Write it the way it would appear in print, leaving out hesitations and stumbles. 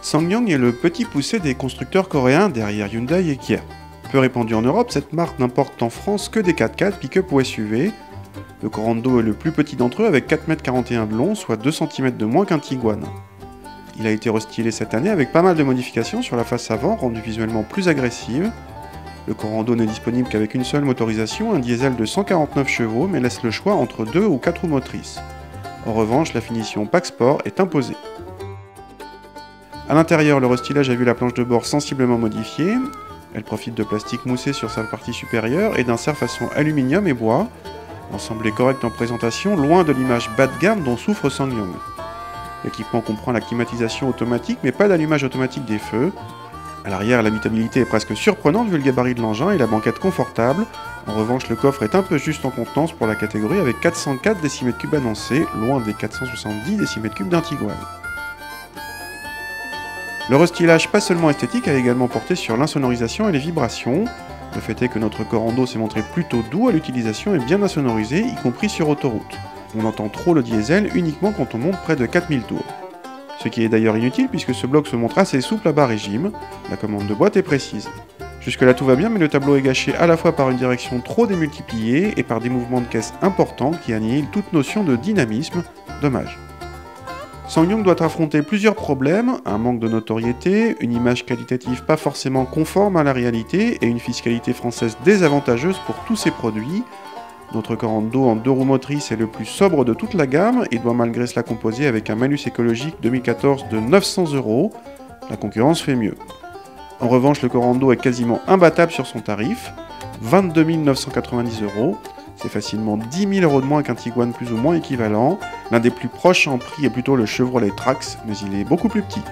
SsangYong est le petit poussé des constructeurs coréens derrière Hyundai et Kia. Peu répandue en Europe, cette marque n'importe en France que des 4x4, pick-up ou SUV. Le Corando est le plus petit d'entre eux avec 4,41 m de long, soit 2 cm de moins qu'un Tiguan. Il a été restylé cette année avec pas mal de modifications sur la face avant, rendue visuellement plus agressive. Le Corando n'est disponible qu'avec une seule motorisation, un diesel de 149 chevaux, mais laisse le choix entre 2 ou 4 roues motrices. En revanche, la finition Pack Sport est imposée. A l'intérieur, le restylage a vu la planche de bord sensiblement modifiée. Elle profite de plastique moussé sur sa partie supérieure et d'un serre-façon aluminium et bois. L'ensemble est correct en présentation, loin de l'image bas de gamme dont souffre SsangYong. L'équipement comprend la climatisation automatique mais pas d'allumage automatique des feux. À l'arrière, l'habitabilité est presque surprenante vu le gabarit de l'engin et la banquette confortable. En revanche, le coffre est un peu juste en contenance pour la catégorie avec 404 décimètres cubes annoncés, loin des 470 décimètres cubes d'un Tiguan. Le restylage pas seulement esthétique a également porté sur l'insonorisation et les vibrations. Le fait est que notre Corando s'est montré plutôt doux à l'utilisation et bien insonorisé, y compris sur autoroute. On entend trop le diesel uniquement quand on monte près de 4000 tours. Ce qui est d'ailleurs inutile puisque ce bloc se montre assez souple à bas régime, la commande de boîte est précise. Jusque là tout va bien mais le tableau est gâché à la fois par une direction trop démultipliée et par des mouvements de caisse importants qui annihilent toute notion de dynamisme, dommage. SsangYong doit affronter plusieurs problèmes, un manque de notoriété, une image qualitative pas forcément conforme à la réalité et une fiscalité française désavantageuse pour tous ses produits. Notre Corando en 2 roues motrices est le plus sobre de toute la gamme et doit malgré cela composer avec un malus écologique 2014 de 900 €. La concurrence fait mieux. En revanche, le Corando est quasiment imbattable sur son tarif, 22 990 €. C'est facilement 10 000 € de moins qu'un Tiguan plus ou moins équivalent. L'un des plus proches en prix est plutôt le Chevrolet Trax, mais il est beaucoup plus petit.